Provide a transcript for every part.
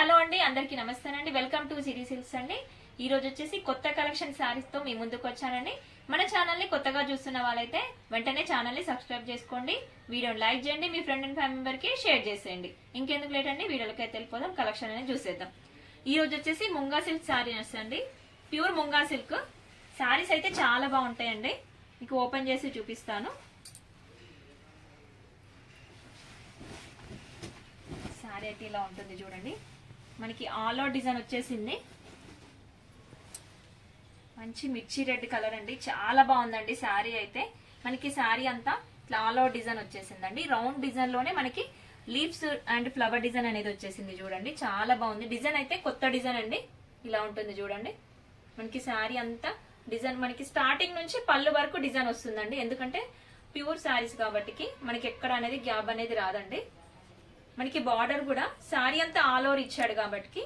Hello అండి, అందరికీ నమస్తేనండి. Welcome to Siri silks అండి. ఈ రోజు వచ్చేసి కొత్త కలెక్షన్ సారీస్ తో మీ ముందుకు వచ్చానండి. మన ఛానల్ ని కొత్తగా చూస్తున్న వాళ్ళైతే వెంటనే ఛానల్ ని సబ్స్క్రైబ్ చేసుకోండి, వీడియోని లైక్ చేయండి, మీ ఫ్రెండ్ అండ్ ఫ్యామిలీ మెంబర్ కి షేర్ చేసేయండి. ఇంకెందుకు లేట్ అండి, వీడియోలకి అయితే వెళ్ళిపోదాం, కలెక్షన్ అనేది చూసేద్దాం. ఈ రోజు వచ్చేసి ముంగా సిల్క్ సారీస్ అండి, ప్యూర్ ముంగా సిల్క్ సారీస్ అయితే చాలా బాగుంటాయండి. మీకు ఓపెన్ చేసి చూపిస్తాను. సారీ అయితే ఇలా ఉంటుంది చూడండి. మనకి ఆల్ ఓవర్ డిజైన్ వచ్చేసింది. మంచి మిర్చి రెడ్ కలర్ అండి, చాలా బాగుందండి సారీ అయితే. మనకి సారీ అంతా ఇట్లా ఆల్ ఓవర్ డిజైన్ వచ్చేసిందండి. రౌండ్ డిజైన్ లోనే మనకి లీవ్స్ అండ్ ఫ్లవర్ డిజైన్ అనేది వచ్చేసింది చూడండి. చాలా బాగుంది డిజైన్ అయితే, కొత్త డిజైన్ అండి. ఇలా ఉంటుంది చూడండి. మనకి సారీ అంతా డిజైన్, మనకి స్టార్టింగ్ నుంచి పళ్ళు వరకు డిజైన్ వస్తుందండి. ఎందుకంటే ప్యూర్ సారీస్ కాబట్టి మనకి ఎక్కడ అనేది గ్యాప్ అనేది రాదండి. మనకి బార్డర్ కూడా సారీ అంతా ఆల్ ఓవర్ ఇచ్చాడు కాబట్టి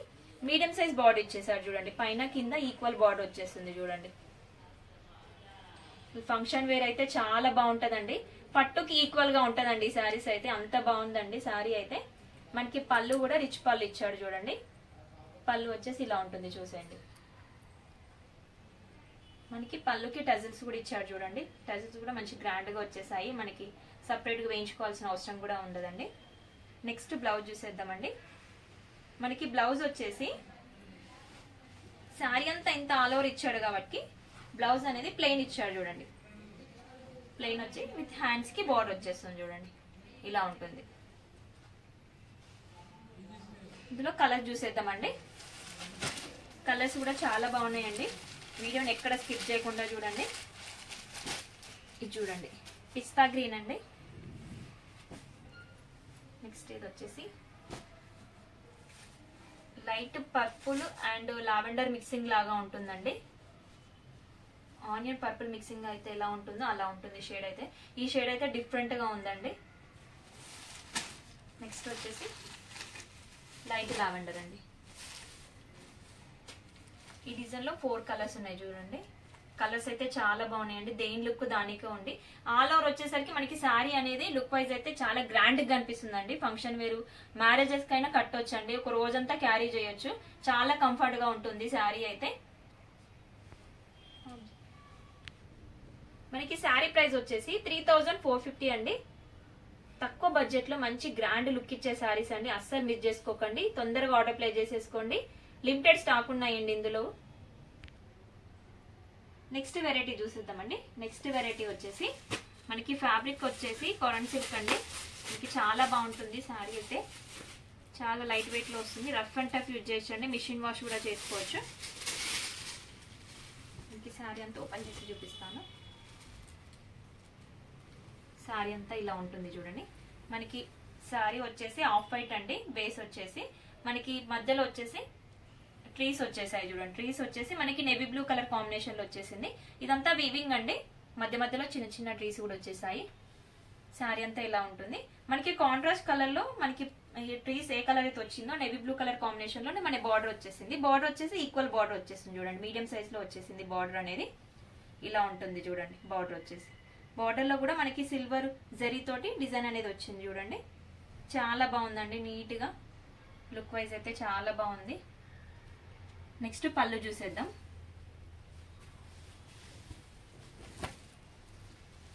మీడియం సైజ్ బార్డర్ ఇచ్చేసాడు చూడండి. పైన కింద ఈక్వల్ బార్డర్ వచ్చేస్తుంది చూడండి. ఫంక్షన్ వేర్ అయితే చాలా బాగుంటదండి. పట్టుకి ఈక్వల్ గా ఉంటదండి ఈ సారీస్ అయితే, అంత బాగుందండి సారీ అయితే. మనకి పళ్ళు కూడా రిచ్ పళ్ళు ఇచ్చాడు చూడండి. పళ్ళు వచ్చేసి ఇలా ఉంటుంది చూసేయండి. మనకి పళ్ళుకి టజిల్స్ కూడా ఇచ్చాడు చూడండి. టజిల్స్ కూడా మంచి గ్రాండ్ గా వచ్చేసాయి. మనకి సపరేట్ గా వేయించుకోవాల్సిన అవసరం కూడా ఉండదండి. నెక్స్ట్ బ్లౌజ్ చూసేద్దామండి. మనకి బ్లౌజ్ వచ్చేసి శారీ అంతా ఇంత ఆల్ ఓవర్ ఇచ్చాడు కాబట్టి బ్లౌజ్ అనేది ప్లెయిన్ ఇచ్చాడు చూడండి. ప్లెయిన్ వచ్చి విత్ హ్యాండ్స్ కి బార్డర్ వచ్చేస్తుంది చూడండి. ఇలా ఉంటుంది. ఇందులో కలర్ చూసేద్దామండి. కలర్స్ కూడా చాలా బాగున్నాయండి. వీడియోని ఎక్కడ స్కిప్ చేయకుండా చూడండి. ఇది చూడండి, పిస్తా గ్రీన్ అండి. నెక్స్ట్ ఇది వచ్చేసి light purple and lavender mixing లాగా ఉంటుందండి. ఆనియన్ పర్పుల్ మిక్సింగ్ అయితే ఎలా ఉంటుందో అలా ఉంటుంది షేడ్ అయితే. ఈ షేడ్ అయితే డిఫరెంట్ గా ఉందండి. నెక్స్ట్ వచ్చేసి లైట్ లావెండర్ అండి. ఈ డిజైన్ లో 4 కలర్స్ ఉన్నాయి చూడండి. కలర్స్ అయితే చాలా బాగున్నాయండి. దేని లుక్ దానికే ఉంది. ఆల్ ఓవర్ వచ్చేసరికి మనకి శారీ అనేది లుక్ వైజ్ అయితే చాలా గ్రాండ్ గా కనిపిస్తుందండి. ఫంక్షన్ వేరు మ్యారేజెస్ కైనా కట్టొచ్చండి, ఒక రోజంతా క్యారీ చేయొచ్చు. చాలా కంఫర్ట్ గా ఉంటుంది శారీ అయితే. మనకి శారీ ప్రైస్ వచ్చేసి 3450 అండి. తక్కువ బడ్జెట్ లో మంచి గ్రాండ్ లుక్ ఇచ్చే శారీస్ అండి. అస్సలు మిస్ చేసుకోకండి, తొందరగా ఆర్డర్ ప్లేస్ చేసేసుకోండి. లిమిటెడ్ స్టాక్ ఉన్నాయండి ఇందులో. నెక్స్ట్ వెరైటీ చూసేద్దామండి. నెక్స్ట్ వెరైటీ వచ్చేసి మనకి ఫ్యాబ్రిక్ వచ్చేసి కాటన్ సిల్క్ అండి. మనకి చాలా బాగుంటుంది శారీ అయితే. చాలా లైట్ వెయిట్ లో వస్తుంది. రఫ్ అండ్ టఫ్ యూజ్ చేయొచ్చండి, మిషన్ వాష్ కూడా చేసుకోవచ్చు. మనకి శారీ అంతా ఓపెన్ చేసి చూపిస్తాను. శారీ అంతా ఇలా ఉంటుంది చూడండి. మనకి శారీ వచ్చేసి ఆఫ్ వైట్ అండి. బేస్ వచ్చేసి మనకి మధ్యలో వచ్చేసి ట్రీస్ వచ్చేసాయి చూడండి. ట్రీస్ వచ్చేసి మనకి నేవీ బ్లూ కలర్ కాంబినేషన్ లో వచ్చేసింది. ఇదంతా వీవింగ్ అండి. మధ్య మధ్యలో చిన్న చిన్న ట్రీస్ కూడా వచ్చేసాయి. శారీ అంతా ఇలా ఉంటుంది. మనకి కాంట్రాస్ట్ కలర్ లో మనకి ట్రీస్ ఏ కలర్ అయితే వచ్చిందో నేవీ బ్లూ కలర్ కాంబినేషన్ లోనే మన బార్డర్ వచ్చేసింది. బార్డర్ వచ్చేసి ఈక్వల్ బార్డర్ వచ్చేసింది చూడండి. మీడియం సైజ్ లో వచ్చేసింది బార్డర్ అనేది. ఇలా ఉంటుంది చూడండి. బార్డర్ వచ్చేసి బార్డర్ లో కూడా మనకి సిల్వర్ జరీ తోటి డిజైన్ అనేది వచ్చింది చూడండి. చాలా బాగుందండి, నీట్ గా లుక్ వైజ్ అయితే చాలా బాగుంది. నెక్స్ట్ పళ్ళు చూసేద్దాం.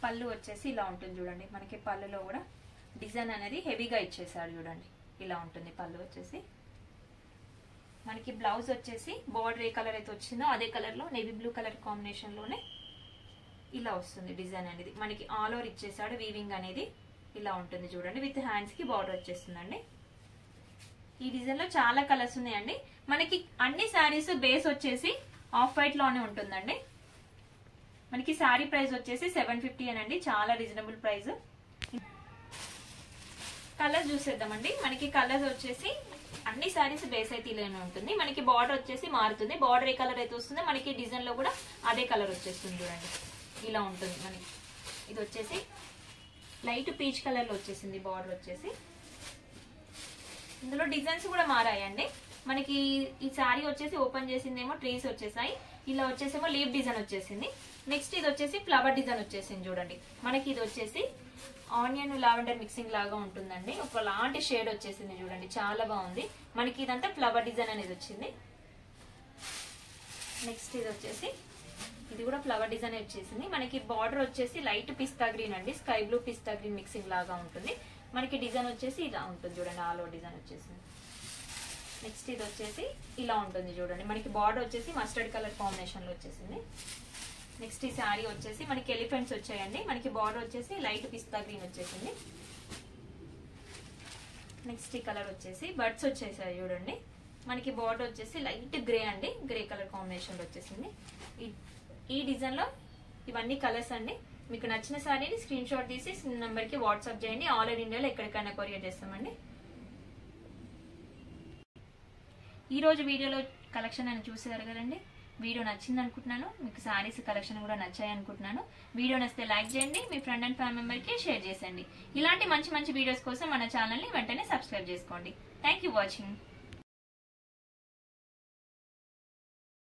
పళ్ళు వచ్చేసి ఇలా ఉంటుంది చూడండి. మనకి పళ్ళులో కూడా డిజైన్ అనేది హెవీగా ఇచ్చేసారు చూడండి. ఇలా ఉంటుంది పళ్ళు వచ్చేసి. మనకి బ్లౌజ్ వచ్చేసి బార్డర్ ఏ కలర్ అయితే వచ్చిందో అదే కలర్ లో నేవీ బ్లూ కలర్ కాంబినేషన్ లోనే ఇలా వస్తుంది డిజైన్ అనేది. మనకి ఆల్ ఓవర్ ఇచ్చేసాడు వీవింగ్ అనేది. ఇలా ఉంటుంది చూడండి. విత్ హ్యాండ్స్ కి బార్డర్ వచ్చేస్తుందండి. ఈ డిజైన్ లో చాలా కలర్స్ ఉన్నాయండి. మనకి అన్ని శారీస్ బేస్ వచ్చేసి ఆఫ్ వైట్ లోనే ఉంటుందండి. మనకి శారీ ప్రైస్ వచ్చేసి 750 అనండి, చాలా రీజనబుల్ ప్రైస్. కలర్ చూసేద్దామండి. మనకి కలర్స్ వచ్చేసి అన్ని శారీస్ బేస్ అయితే ఇలానే ఉంటుంది. మనకి బార్డర్ వచ్చేసి మారుతుంది. బార్డర్ ఏ కలర్ అయితే వస్తుందో మనకి డిజైన్ లో కూడా అదే కలర్ వచ్చేస్తుంది చూడండి. ఇలా ఉంటుంది. మనకి ఇది వచ్చేసి లైట్ పీచ్ కలర్ లో వచ్చేసింది బార్డర్ వచ్చేసి. ఇందులో డిజైన్స్ కూడా మారాయండి. మనకి ఈ శారీ వచ్చేసి ఓపెన్ చేసిందేమో ట్రీస్ వచ్చేసాయి. ఇలా వచ్చేసేమో లీవ్ డిజైన్ వచ్చేసింది. నెక్స్ట్ ఇది వచ్చేసి ఫ్లవర్ డిజైన్ వచ్చేసింది చూడండి. మనకి ఇది వచ్చేసి ఆనియన్ లావెండర్ మిక్సింగ్ లాగా ఉంటుందండి. ఒకలాంటి షేడ్ వచ్చేసింది చూడండి, చాలా బాగుంది. మనకి ఇదంతా ఫ్లవర్ డిజైన్ అనేది వచ్చింది. నెక్స్ట్ ఇది వచ్చేసి ఇది కూడా ఫ్లవర్ డిజైన్ వచ్చేసింది. మనకి బార్డర్ వచ్చేసి లైట్ పిస్తా గ్రీన్ అండి, స్కై బ్లూ పిస్తా గ్రీన్ మిక్సింగ్ లాగా ఉంటుంది. మనకి డిజైన్ వచ్చేసి ఇలా ఉంటుంది చూడండి, ఆల్ ఓవర్ డిజైన్ వచ్చేసింది. నెక్స్ట్ ఇది వచ్చేసి ఇలా ఉంటుంది చూడండి, మనకి బార్డర్ వచ్చేసి మస్టర్డ్ కలర్ కాంబినేషన్ లో వచ్చేసింది. నెక్స్ట్ ఈ శారీ వచ్చేసి మనకి ఎలిఫెంట్స్ వచ్చాయండి. మనకి బార్డర్ వచ్చేసి లైట్ పిస్తా గ్రీన్ వచ్చేసింది. నెక్స్ట్ ఈ కలర్ వచ్చేసి బర్డ్స్ వచ్చేసాయి చూడండి. మనకి బార్డర్ వచ్చేసి లైట్ గ్రే అండి, గ్రే కలర్ కాంబినేషన్ లో వచ్చేసింది. ఈ డిజైన్ లో ఇవన్నీ కలర్స్ అండి. మీకు నచ్చిన శారీని స్క్రీన్ షాట్ తీసి నెంబర్ కి వాట్సాప్ చేయండి. ఆల్ ఓవర్ ఇండియాలో ఎక్కడికైనా కొరియర్ చేస్తామండి. ఈ రోజు వీడియోలో కలెక్షన్ అని చూసారు కదండి. వీడియో నచ్చింది అనుకుంటున్నాను, మీకు శారీస్ కలెక్షన్ కూడా నచ్చాయి అనుకుంటున్నాను. వీడియో నచ్చితే లైక్ చేయండి, మీ ఫ్రెండ్ అండ్ ఫ్యామిలీ మెంబర్ కి షేర్ చేయండి. ఇలాంటి మంచి మంచి వీడియోస్ కోసం మన ఛానల్ ని వెంటనే సబ్స్క్రైబ్ చేసుకోండి. Thank you watching.